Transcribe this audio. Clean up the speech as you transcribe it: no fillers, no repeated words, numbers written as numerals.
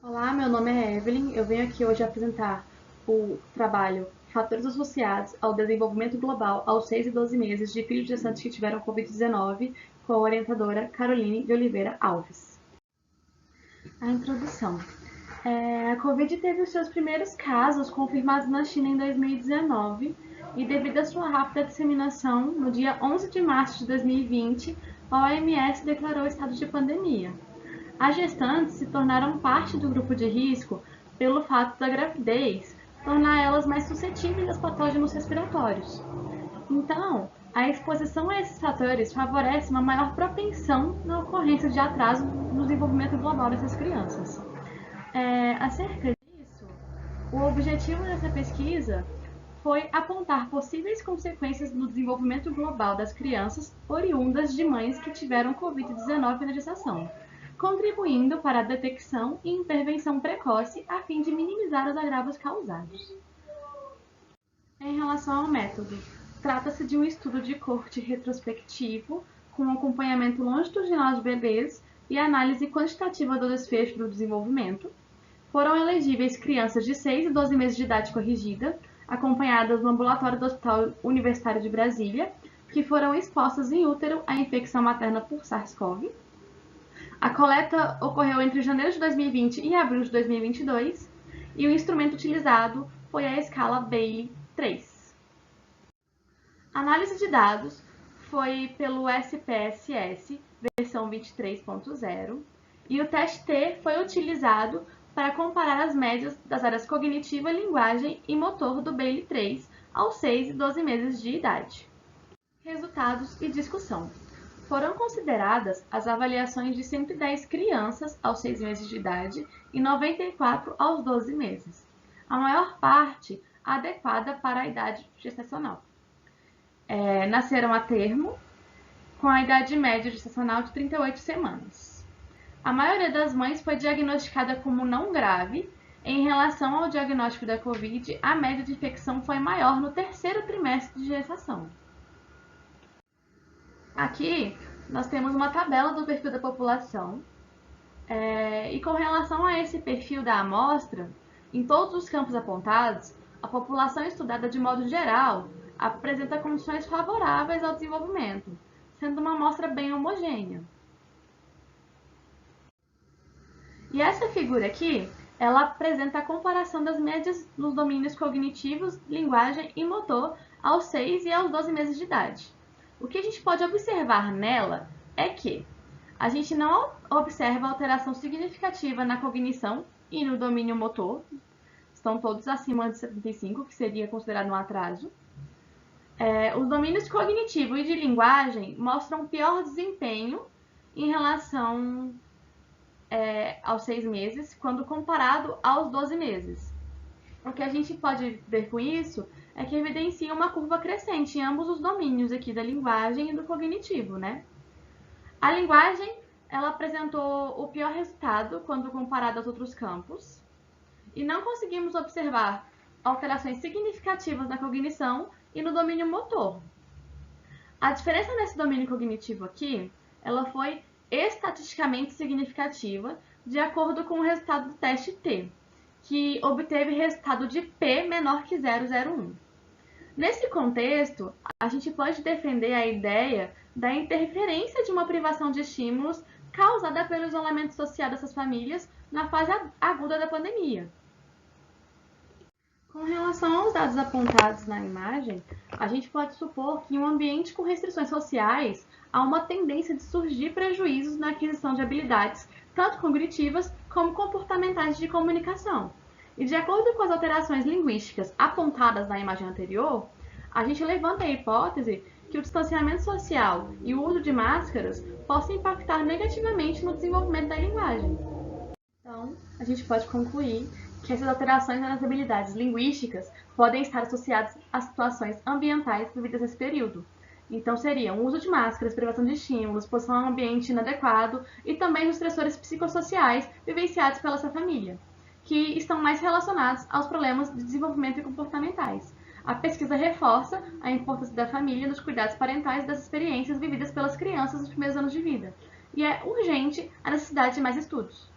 Olá, meu nome é Evelyn. Eu venho aqui hoje apresentar o trabalho Fatores associados ao desenvolvimento global aos 6 e 12 meses de filhos gestantes que tiveram Covid-19, com a orientadora Caroline de Oliveira Alves. A introdução. A Covid teve os seus primeiros casos confirmados na China em 2019 e, devido à sua rápida disseminação, no dia 11 de março de 2020, a OMS declarou estado de pandemia. As gestantes se tornaram parte do grupo de risco pelo fato da gravidez tornar elas mais suscetíveis aos patógenos respiratórios. Então, a exposição a esses fatores favorece uma maior propensão na ocorrência de atraso no desenvolvimento global dessas crianças. Acerca disso, o objetivo dessa pesquisa foi apontar possíveis consequências no desenvolvimento global das crianças oriundas de mães que tiveram Covid-19 na gestação, contribuindo para a detecção e intervenção precoce a fim de minimizar os agravos causados. Em relação ao método, trata-se de um estudo de coorte retrospectivo com acompanhamento longitudinal de bebês e análise quantitativa do desfecho do desenvolvimento. Foram elegíveis crianças de 6 e 12 meses de idade corrigida, acompanhadas no ambulatório do Hospital Universitário de Brasília, que foram expostas em útero à infecção materna por SARS-CoV. A coleta ocorreu entre janeiro de 2020 e abril de 2022 e o instrumento utilizado foi a escala Bayley 3. A análise de dados foi pelo SPSS, versão 23.0, e o teste T foi utilizado para comparar as médias das áreas cognitiva, linguagem e motor do Bayley 3 aos 6 e 12 meses de idade. Resultados e discussão. Foram consideradas as avaliações de 110 crianças aos 6 meses de idade e 94 aos 12 meses, a maior parte adequada para a idade gestacional. Nasceram a termo, com a idade média gestacional de 38 semanas. A maioria das mães foi diagnosticada como não grave. Em relação ao diagnóstico da Covid, a média de infecção foi maior no terceiro trimestre de gestação. Aqui nós temos uma tabela do perfil da população e com relação a esse perfil da amostra, em todos os campos apontados, a população estudada de modo geral apresenta condições favoráveis ao desenvolvimento, sendo uma amostra bem homogênea. E essa figura aqui, ela apresenta a comparação das médias nos domínios cognitivos, linguagem e motor aos 6 e aos 12 meses de idade. O que a gente pode observar nela é que a gente não observa alteração significativa na cognição e no domínio motor, estão todos acima de 75, que seria considerado um atraso. Os domínios cognitivo e de linguagem mostram pior desempenho em relação aos 6 meses, quando comparado aos 12 meses. O que a gente pode ver com isso é que evidencia uma curva crescente em ambos os domínios aqui da linguagem e do cognitivo, né? A linguagem, ela apresentou o pior resultado quando comparado aos outros campos e não conseguimos observar alterações significativas na cognição e no domínio motor. A diferença nesse domínio cognitivo aqui, ela foi estatisticamente significativa de acordo com o resultado do teste T, que obteve resultado de P menor que 0,01. Nesse contexto, a gente pode defender a ideia da interferência de uma privação de estímulos causada pelo isolamento social dessas famílias na fase aguda da pandemia. Com relação aos dados apontados na imagem, a gente pode supor que em um ambiente com restrições sociais, há uma tendência de surgir prejuízos na aquisição de habilidades, tanto cognitivas como comportamentais de comunicação. E de acordo com as alterações linguísticas apontadas na imagem anterior, a gente levanta a hipótese que o distanciamento social e o uso de máscaras possam impactar negativamente no desenvolvimento da linguagem. Então, a gente pode concluir que essas alterações nas habilidades linguísticas podem estar associadas a situações ambientais vividas nesse período. Então, seriam o uso de máscaras, privação de estímulos, exposição a um ambiente inadequado e também os estressores psicossociais vivenciados pela sua família, que estão mais relacionados aos problemas de desenvolvimento e comportamentais. A pesquisa reforça a importância da família nos cuidados parentais das experiências vividas pelas crianças nos primeiros anos de vida, e é urgente a necessidade de mais estudos.